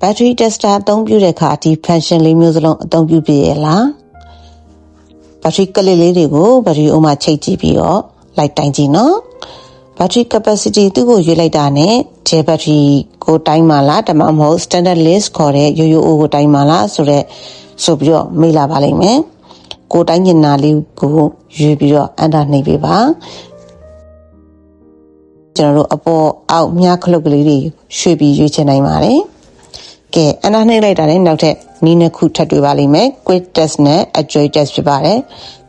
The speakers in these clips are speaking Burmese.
battery tester အသုံးပြုတဲ့အခါဒီ function လေးမျိုးစလုံးအသုံးပြုပြရလား battery ကလေးလေးတွေကို battery အိုးမှာချိတ်ကြည့်ပြီးတော့လိုက်တိုင်းကြည့်နော် battery capacity သူ့ကိုရွေးလိုက်တာနဲ့ gel battery ကိုတိုင်းမှာလားဒါမှမဟုတ် standard list ခေါ်တဲ့ရိုးရိုးအိုးကိုတိုင်းမှာလားဆိုပြီးတော့မေးလာပါလိမ့်မယ်ကိုတိုင်းညင်နာလေးကိုရွေးပြီးတော့ enter နှိပ်ပေးပါကျွန်တော်တို့အပေါ်အောက်မြားခလုတ်ကလေးတွေရွှေ့ပြီးရွေးချယ်နိုင်ပါတယ်ကဲ enter နှိပ်လိုက်တာနဲ့နောက်ထပ်နည်းနှစ်ခုထပ်တွေ့ပါလိမ့်မယ် quick test နဲ့ accurate test ဖြစ်ပါတယ်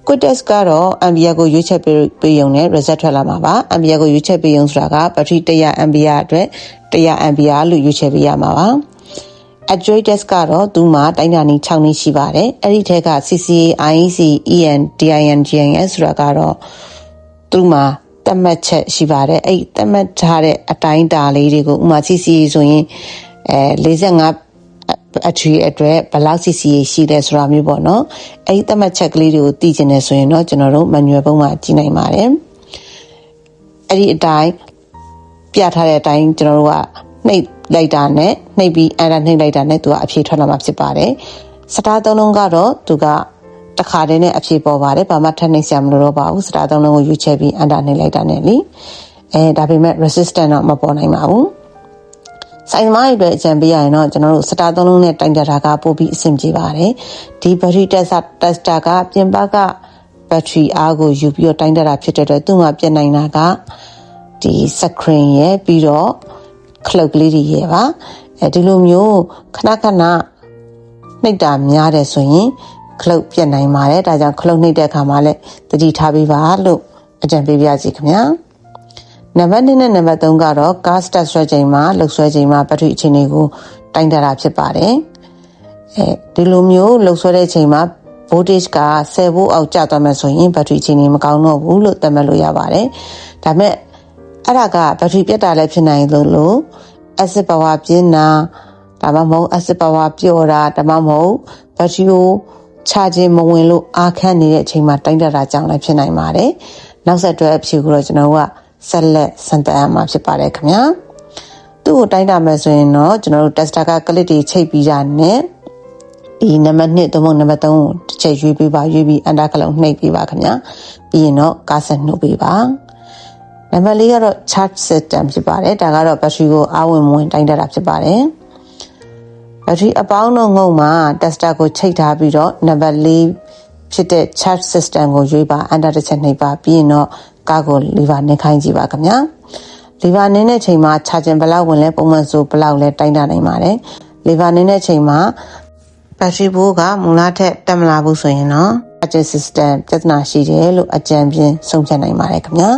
quick test ကတော့ ampere ကိုရွေးချယ်ပေးရုံနဲ့ result ထွက်လာမှာပါ ampere ကိုရွေးချယ်ပေးရုံဆိုတာက battery 100 ampere အတွက်100 ampere လို့ရွေးချယ်ပေးရမှာပါ accurate test ကတော့သူ့မှာတိုင်းတာနည်း6နည်းရှိပါတယ်အဲ့ဒီထက်က CCA IEC EN DIN GIS ဆိုတာကတော့သူ့မှာသတ်မှတ်ချက်ရှိပါတယ်အဲ့သတ်မှတ်ထားတဲ့အတိုင်းတာလေးတွေကိုဥပမာ CCA ဆိုရင်45အထူးအတွက်ဘယ်လောက် CCA ရှိတယ်ဆိုတာမျိုးပေါ့နော်အဲ့သတ်မှတ်ချက်ကလေးတွေကိုသိချင်တယ်ဆိုရင်တော့ကျွန်တော်တို့ manual ပုံမှာကြည့်နိုင်ပါတယ်အဲ့ဒီအတိုင်းပြထားတဲ့အတိုင်းကျွန်တော်တို့ကနှိပ်လိုက်တာနဲ့နှိပ်ပြီးအဲ့ဒါနှိပ်လိုက်တာနဲ့သူကအဖြေထွက်လာမှာဖြစ်ပါတယ်စတားသုံးလုံးကတော့သူကတခါတည်းနဲ့အဖြေပေါ်ပါတယ်ဘာမှထပ်နှိပ်စရာမလိုတော့ပါဘူးစတားသုံးလုံးကိုရွေးချယ်ပြီးအန်တာနှိပ်လိုက်တာနဲ့လေဒါပေမဲ့ resistance တော့မပေါ်နိုင်ပါဘူးစိုင်းသမားတွေအတွက်အကြံပေးရရင်တော့ကျွန်တော်တို့စတားသုံးလုံးနဲ့တိုင်းတာကပို့ပြီးအဆင်ပြေပါတယ်ဒီ battery tester ကပြင်ပက battery အားကိုယူပြီးတော့တိုင်းတာဖြစ်တဲ့အတွက်သူ့မှာပြတ်နိုင်တာကဒီ screen ရဲ့ပြီးတော့ခလုတ်ကလေးတွေရဲ့ပါဒီလိုမျိုးခဏနှိပ်တာများတယ်ဆိုရင်ခလုတ်ပြတ်နိုင်ပါတယ်ဒါကြောင့်ခလုတ်နှိပ်တဲ့အခါမှာလည်းသတိထားပေးပါလို့အကြံပေးပါစီခင်ဗျာနံပါတ်2နဲ့နံပါတ်3ကတော့ gas test ဆွဲချိန်မှာလှုပ်ဆွဲချိန်မှာဘက်ထရီအခြေအနေကိုတိုင်းတာဖြစ်ပါတယ်ဒီလိုမျိုးလှုပ်ဆွဲတဲ့ချိန်မှာ voltage က10 volt အောက်ကျသွားမှဆိုရင်ဘက်ထရီအခြေအနေမကောင်းတော့ဘူးလို့သတ်မှတ်လို့ရပါတယ်ဒါပေမဲ့အဲ့ဒါကဘက်ထရီပြတ်တာလည်းဖြစ်နိုင်လို့ acid power ပြင်းတာဒါမှမဟုတ် acid power ပျော့တာဒါမှမဟုတ်ဘက်ထရီကိုချခြင်းမဝင်လို့အားခန့်နေတဲ့အချိန်မှာတိုင်းတာကြောင့်လည်းဖြစ်နိုင်ပါတယ်နောက်ဆက်တွဲအဖြစ်ကိုတော့ကျွန်တော်တို့ကဆက်လက်စမ်းသပ်ရမှာဖြစ်ပါတယ်ခင်ဗျာသူ့ကိုတိုင်းတာမယ်ဆိုရင်တော့ကျွန်တော်တို့ tester ကကလစ်တွေချိတ်ပြီးတာနဲ့ဒီနံပါတ်2သို့မဟုတ်နံပါတ်3ကိုတစ်ချက်ရွေးပြီးအန်တာကလုံးနှိပ်ပြီးပါခင်ဗျာပြီးရင်တော့ကားဆက်နှုတ်ပေးပါနံပါတ်4ကတော့ charge system ဖြစ်ပါတယ်ဒါကတော့ battery ကိုအားဝင်မဝင်တိုင်းတာဖြစ်ပါတယ်ဘက်ထရီအပေါင်းတို့ငုံမှာ tester ကိုချိတ်ထားပြီးတော့နံပါတ်4ဖြစ်တဲ့ charge system ကိုရွေးပါအန်တာတစ်ချက်နှိပ်ပါပြီးရင်တော့ကားကို lever နှိပ်ခိုင်းကြည့်ပါခင်ဗျာ lever နှိပ်တဲ့ချိန်မှာ charging ဘယ်လောက်ဝင်လဲပုံမှန်ဆိုဘယ်လောက်လဲတိုင်းတာနိုင်ပါတယ် lever နှိပ်တဲ့ချိန်မှာဘက်ထရီဘိုးကမူလထက်တက်မလာဘူးဆိုရင်တော့ charging system ပြဿနာရှိတယ်လို့အကြံပြဆုံးဖြတ်နိုင်ပါတယ်ခင်ဗျာ